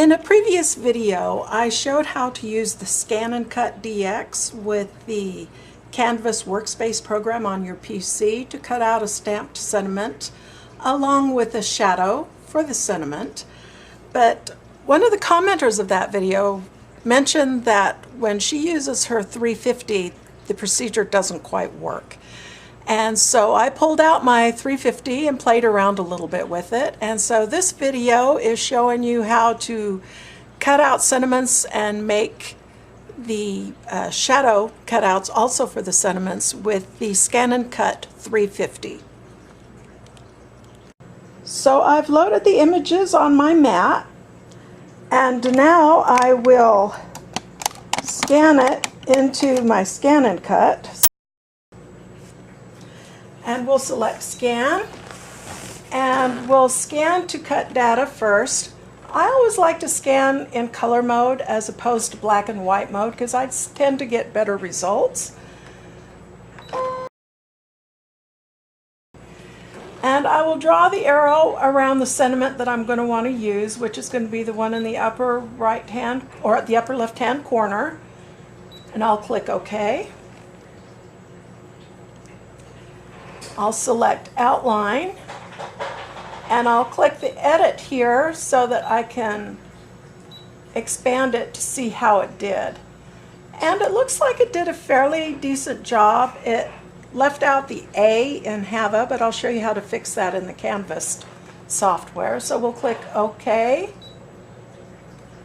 In a previous video, I showed how to use the ScanNCut DX with the Canvas workspace program on your PC to cut out a stamped sentiment along with a shadow for the sentiment. But one of the commenters of that video mentioned that when she uses her 350, the procedure doesn't quite work. And so I pulled out my 350 and played around a little bit with it. And so this video is showing you how to cut out sentiments and make the shadow cutouts also for the sentiments with the ScanNCut 350. So I've loaded the images on my mat, and now I will scan it into my ScanNCut. And we'll select scan, and we'll scan to cut data first. I always like to scan in color mode as opposed to black and white mode because I tend to get better results. And I will draw the arrow around the sentiment that I'm going to want to use, which is going to be the one in the upper right hand or the upper left hand corner, and I'll click OK. I'll select outline, and I'll click the edit here so that I can expand it to see how it did. And it looks like it did a fairly decent job. It left out the A in Hava, but I'll show you how to fix that in the Canvas software. So we'll click OK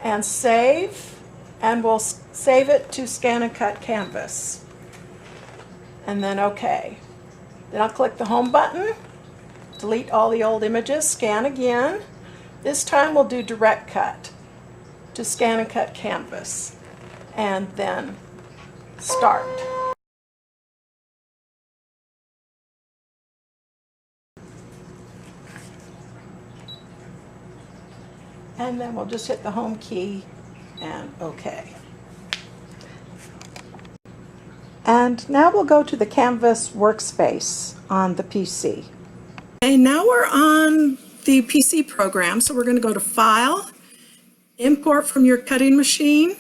and save, and we'll save it to ScanNCut Canvas, and then OK. Then I'll click the home button, delete all the old images, scan again. This time we'll do direct cut to ScanNCut Canvas, and then start. And then we'll just hit the home key and OK. And now we'll go to the Canvas workspace on the PC. Okay, now we're on the PC program, so we're going to go to File, Import from your cutting machine,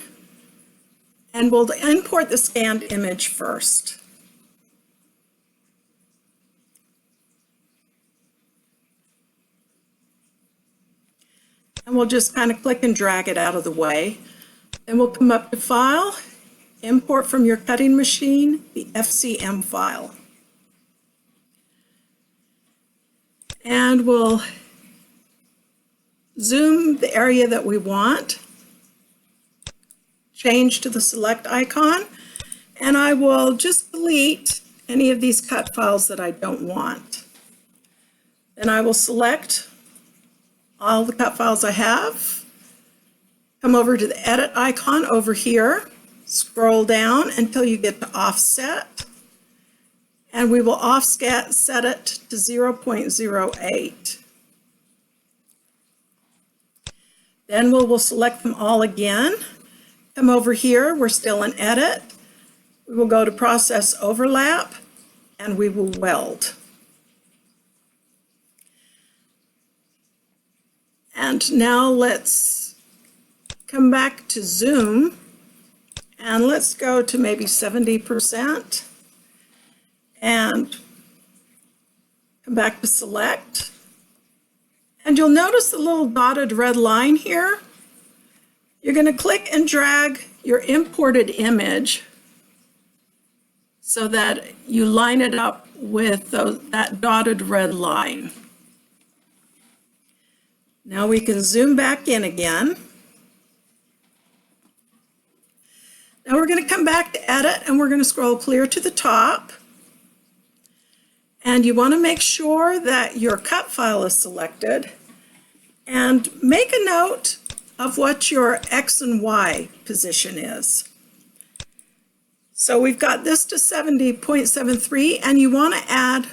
and we'll import the scanned image first. And we'll just kind of click and drag it out of the way. Then we'll come up to File, Import from your cutting machine, the FCM file. And we'll zoom the area that we want, change to the select icon, and I will just delete any of these cut files that I don't want. Then I will select all the cut files I have, come over to the edit icon over here, scroll down until you get to offset, and we will offset it to 0.08. Then we'll select them all again, come over here, we're still in edit, we will go to process overlap, and we will weld. And now let's come back to zoom, and let's go to maybe 70%, and come back to select. And you'll notice the little dotted red line here. You're going to click and drag your imported image so that you line it up with that dotted red line. Now we can zoom back in again. Now we're going to come back to edit, and we're going to scroll clear to the top. And you want to make sure that your cut file is selected, and make a note of what your X and Y position is. So we've got this to 70.73, and you want to add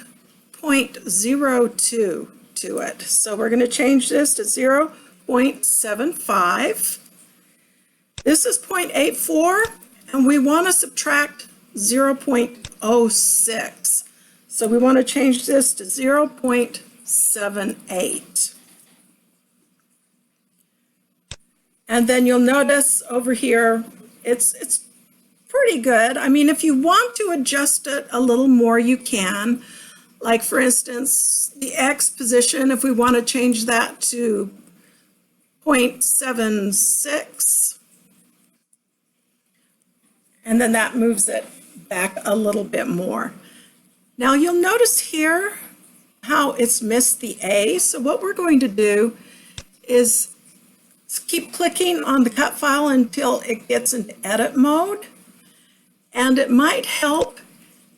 0.02 to it. So we're going to change this to 0.75. This is 0.84, and we want to subtract 0.06. So we want to change this to 0.78. And then you'll notice over here, it's pretty good. I mean, if you want to adjust it a little more, you can. Like for instance, the X position, if we want to change that to 0.76, and then that moves it back a little bit more. Now you'll notice here how it's missed the A. So what we're going to do is keep clicking on the cut file until it gets into edit mode. And it might help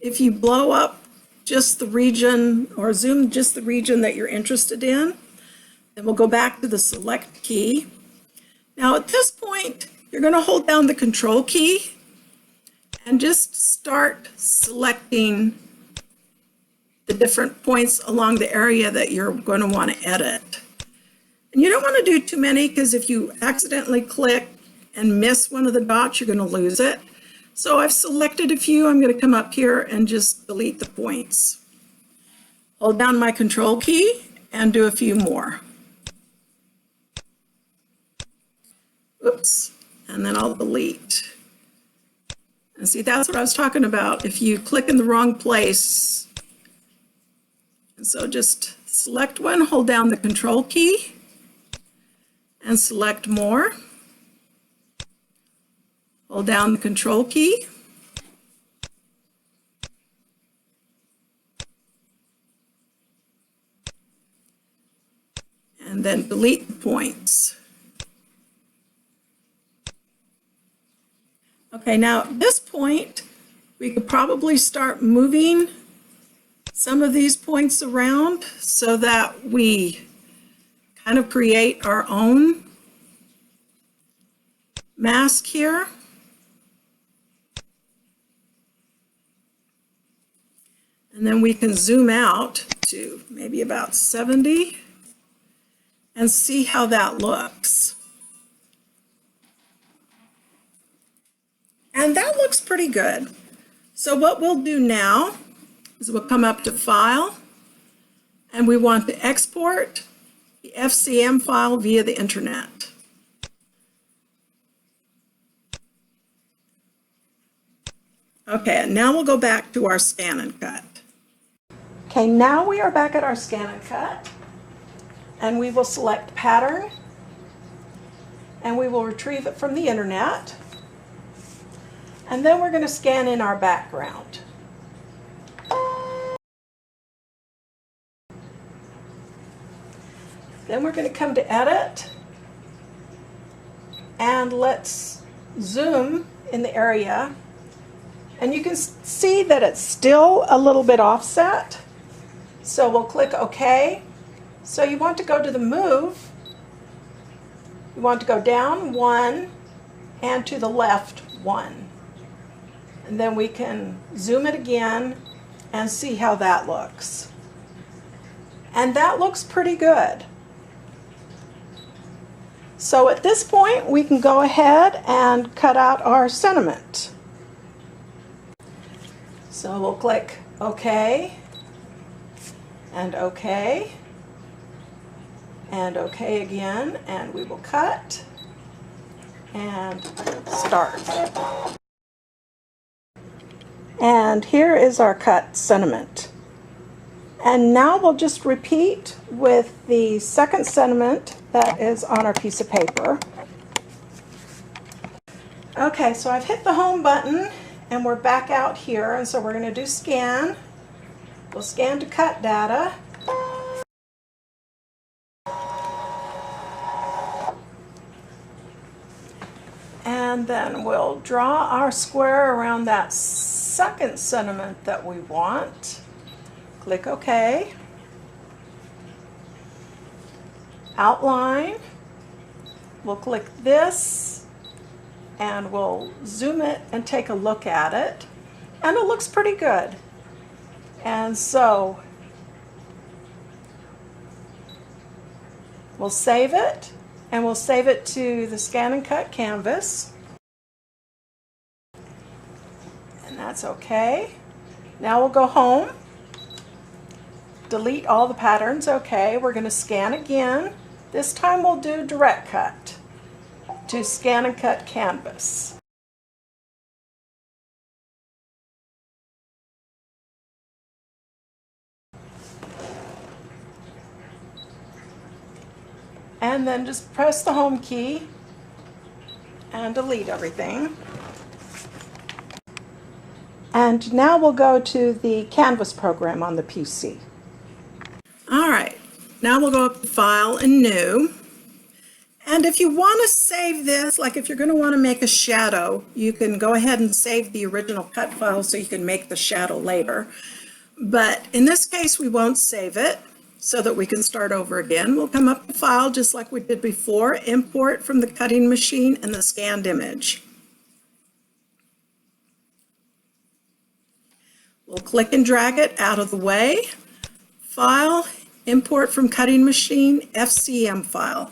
if you blow up just the region or zoom just the region that you're interested in. Then we'll go back to the select key. Now at this point, you're going to hold down the control key and just start selecting the different points along the area that you're going to want to edit. And you don't want to do too many, because if you accidentally click and miss one of the dots, you're going to lose it. So I've selected a few. I'm going to come up here and just delete the points. Hold down my control key and do a few more. Oops, and then I'll delete. And see, that's what I was talking about. If you click in the wrong place, and so just select one, hold down the control key, and select more. Hold down the control key. And then delete the points. Okay, now at this point, we could probably start moving some of these points around so that we kind of create our own mask here. And then we can zoom out to maybe about 70 and see how that looks. And that looks pretty good. So what we'll do now is we'll come up to File, and we want to export the FCM file via the internet. Okay, and now we'll go back to our ScanNCut. Okay, now we are back at our ScanNCut, and we will select Pattern, and we will retrieve it from the internet. And then we're going to scan in our background. Then we're going to come to Edit, and let's zoom in the area. And you can see that it's still a little bit offset. So we'll click OK. So you want to go to the Move. You want to go down 1 and to the left 1. And then we can zoom it again and see how that looks. And that looks pretty good. So at this point, we can go ahead and cut out our sentiment. So we'll click OK, and OK, and OK again, and we will cut and start. And here is our cut sentiment. And now we'll just repeat with the second sentiment that is on our piece of paper. Okay, so I've hit the home button and we're back out here, and so we're going to do scan. We'll scan to cut data. And then we'll draw our square around that second sentiment that we want. Click OK. Outline. We'll click this and we'll zoom it and take a look at it. And it looks pretty good. And so we'll save it, and we'll save it to the ScanNCut canvas. And that's okay. Now we'll go home, delete all the patterns. Okay, we're going to scan again. This time we'll do direct cut. To to ScanNCut Canvas. And then just press the home key and delete everything. And now we'll go to the Canvas program on the PC. All right, now we'll go up to File and New. And if you want to save this, like if you're going to want to make a shadow, you can go ahead and save the original cut file so you can make the shadow later. But in this case, we won't save it so that we can start over again. We'll come up to File just like we did before, Import from the cutting machine and the scanned image. We'll click and drag it out of the way. File, Import from cutting machine, FCM file.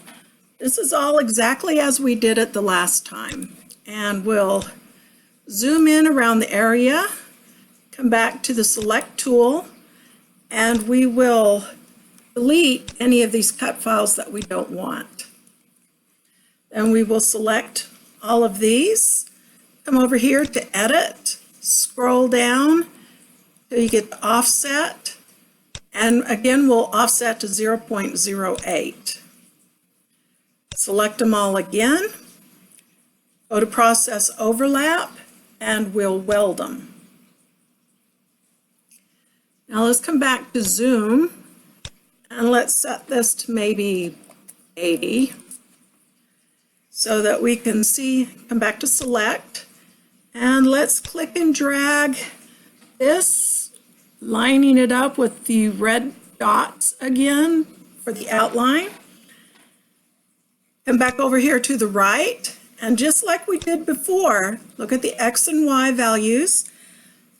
This is all exactly as we did it the last time. And we'll zoom in around the area, come back to the Select tool, and we will delete any of these cut files that we don't want. Then we will select all of these, come over here to Edit, scroll down till you get the offset, and again we'll offset to 0.08. Select them all again, go to Process Overlap, and we'll weld them. Now let's come back to Zoom, and let's set this to maybe 80 so that we can see, come back to Select, and let's click and drag this, lining it up with the red dots again for the outline. Come back over here to the right, and just like we did before, look at the X and Y values.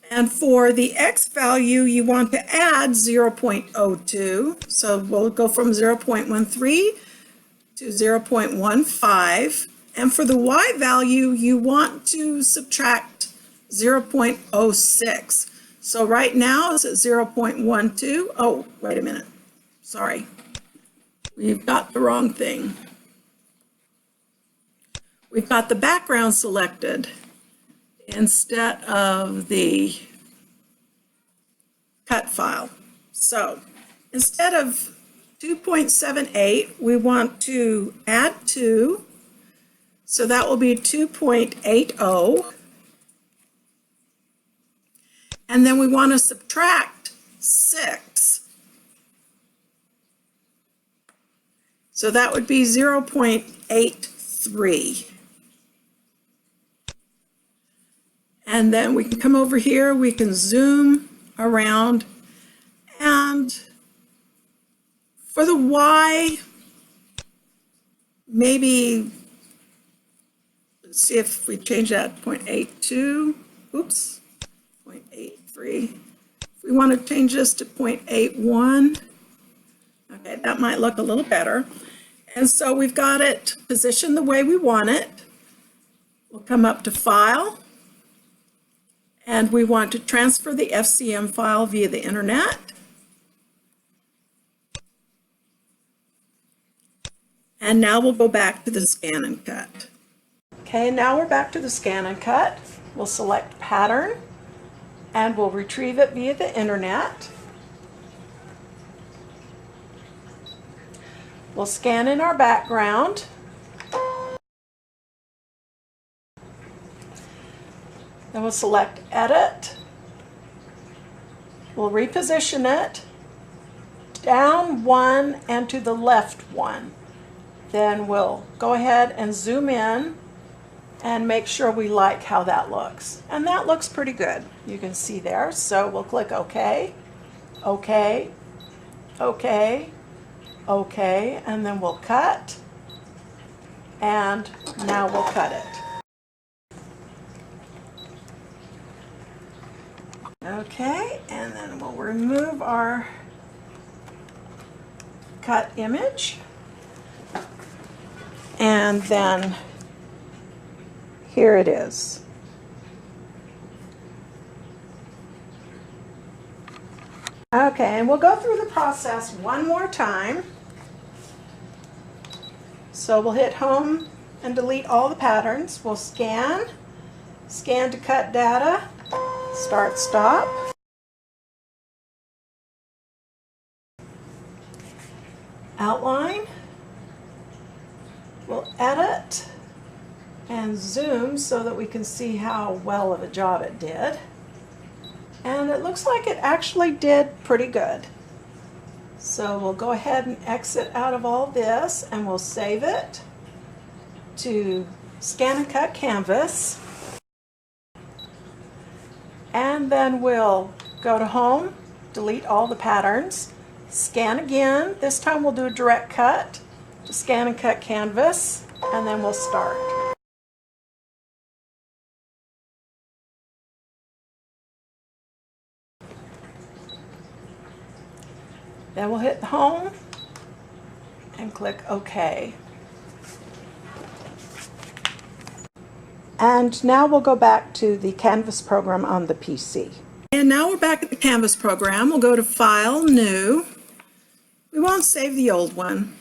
And for the X value, you want to add 0.02. So we'll go from 0.13 to 0.15. And for the Y value, you want to subtract 0.06. So right now it's at 0.12. Oh, wait a minute. Sorry. We've got the wrong thing. We've got the background selected instead of the cut file. So instead of 2.78, we want to add 2. So that will be 2.80. And then we want to subtract 6. So that would be 0.83. And then we can come over here, we can zoom around, and for the Y, maybe, let's see if we change that to 0.82, oops, 0.83. If we want to change this to 0.81, okay, that might look a little better. And so we've got it positioned the way we want it. We'll come up to File, and we want to transfer the FCM file via the internet. And now we'll go back to the ScanNCut. Okay, now we're back to the ScanNCut. We'll select Pattern, and we'll retrieve it via the internet. We'll scan in our background. Then we'll select Edit. We'll reposition it down 1 and to the left 1. Then we'll go ahead and zoom in and make sure we like how that looks. And that looks pretty good, you can see there. So we'll click OK, OK, OK, OK, and then we'll cut. And now we'll cut it. Okay, and then we'll remove our cut image. And then here it is. Okay, and we'll go through the process one more time. So we'll hit Home and delete all the patterns. We'll scan to cut data, start, stop. Outline. We'll edit and zoom so that we can see how well of a job it did. And it looks like it actually did pretty good. So we'll go ahead and exit out of all this, and we'll save it to ScanNCut Canvas. And then we'll go to Home, delete all the patterns, scan again. This time we'll do a direct cut to ScanNCut Canvas, and then we'll start. Then we'll hit Home and click OK. And now we'll go back to the Canvas program on the PC. And now we're back at the Canvas program. We'll go to File, New. We won't save the old one.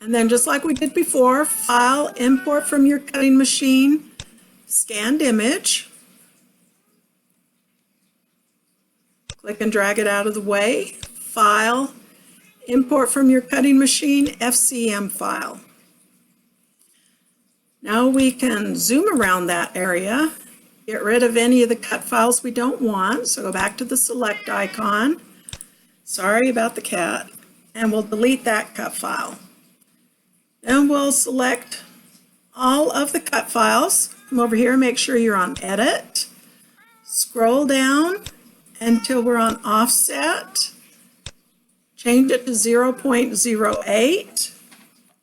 And then just like we did before, File, Import from your cutting machine, Scanned Image. Click and drag it out of the way. File, Import from your cutting machine, FCM file. Now we can zoom around that area, get rid of any of the cut files we don't want. So go back to the select icon. Sorry about the cat. And we'll delete that cut file. Then we'll select all of the cut files. Come over here, make sure you're on Edit. Scroll down until we're on Offset. Change it to 0.08.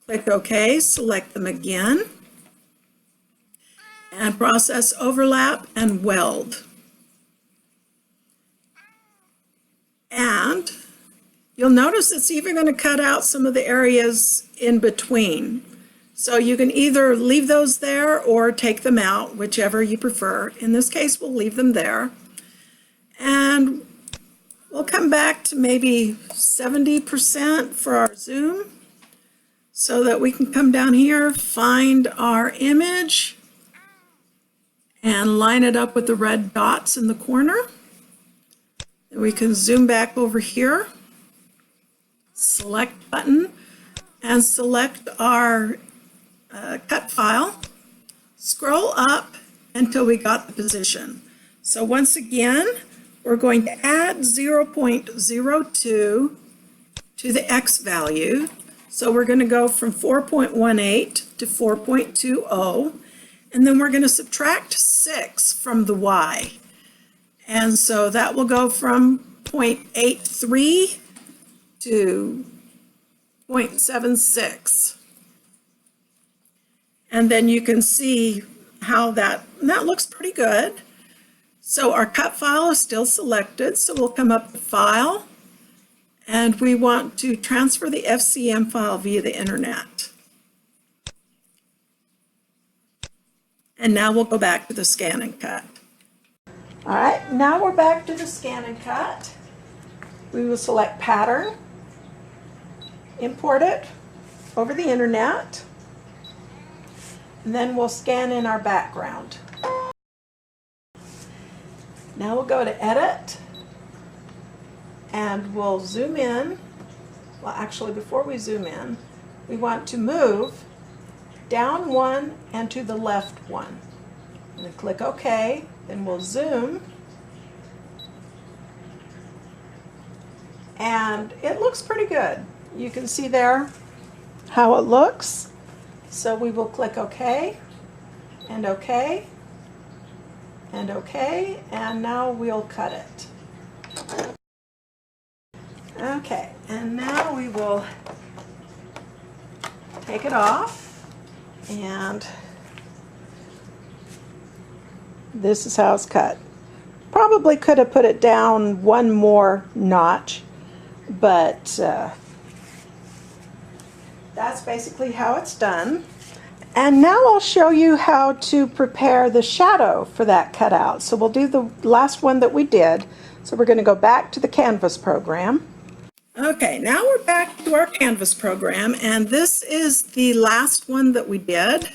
Click OK, select them again. And Process Overlap and Weld. And you'll notice it's even going to cut out some of the areas in between. So you can either leave those there or take them out, whichever you prefer. In this case, we'll leave them there. And we'll come back to maybe 70% for our zoom so that we can come down here, find our image, and line it up with the red dots in the corner. And we can zoom back over here, select button, and select our cut file. Scroll up until we got the position. So once again, we're going to add 0.02 to the X value. So we're going to go from 4.18 to 4.20, and then we're going to subtract 6 from the Y. And so that will go from 0.83 to 0.76. And then you can see how that looks pretty good. So our cut file is still selected, so we'll come up to File, and we want to transfer the FCM file via the internet. And now we'll go back to the ScanNCut. All right, now we're back to the ScanNCut. We will select Pattern, import it over the internet, and then we'll scan in our background. Now we'll go to Edit, and we'll zoom in. Well, actually, before we zoom in, we want to move down one and to the left one. And then click OK, then we'll zoom. And it looks pretty good. You can see there how it looks. So we will click OK, and OK, and OK, and now we'll cut it. Okay, and now we will take it off, and this is how it's cut. Probably could have put it down one more notch, but that's basically how it's done. And now I'll show you how to prepare the shadow for that cutout. So we'll do the last one that we did. So we're going to go back to the Canvas program. Okay, now we're back to our Canvas program, and this is the last one that we did.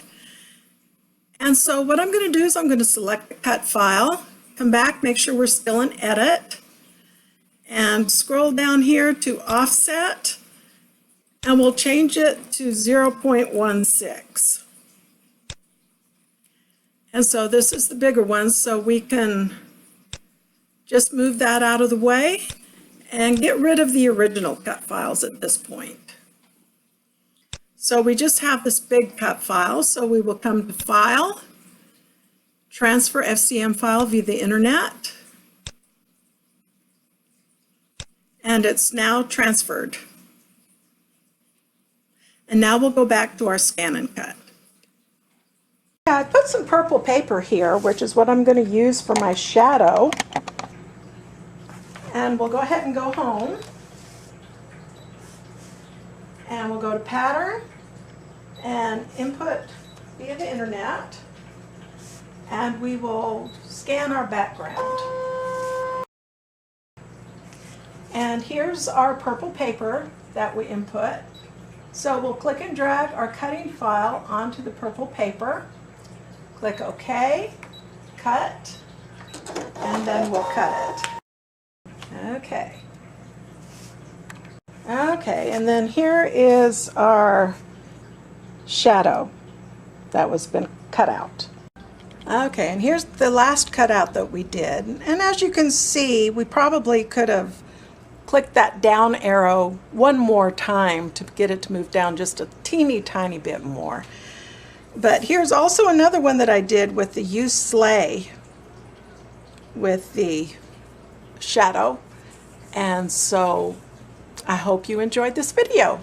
And so what I'm going to do is I'm going to select the cut file, come back, make sure we're still in edit, and scroll down here to offset, and we'll change it to 0.16. And so this is the bigger one, so we can just move that out of the way and get rid of the original cut files at this point. So we just have this big cut file, so we will come to File, Transfer FCM File via the Internet, and it's now transferred. And now we'll go back to our ScanNCut. I put some purple paper here, which is what I'm going to use for my shadow. And we'll go ahead and go home. And we'll go to Pattern and Input via the Internet. And we will scan our background. And here's our purple paper that we input. So we'll click and drag our cutting file onto the purple paper. Click OK, cut, and then we'll cut it. Okay. Okay, and then here is our shadow that was been cut out. Okay, and here's the last cutout that we did. And as you can see, we probably could have clicked that down arrow one more time to get it to move down just a teeny tiny bit more. But here's also another one that I did with the use sleigh with the shadow. And so I hope you enjoyed this video.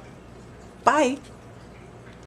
Bye.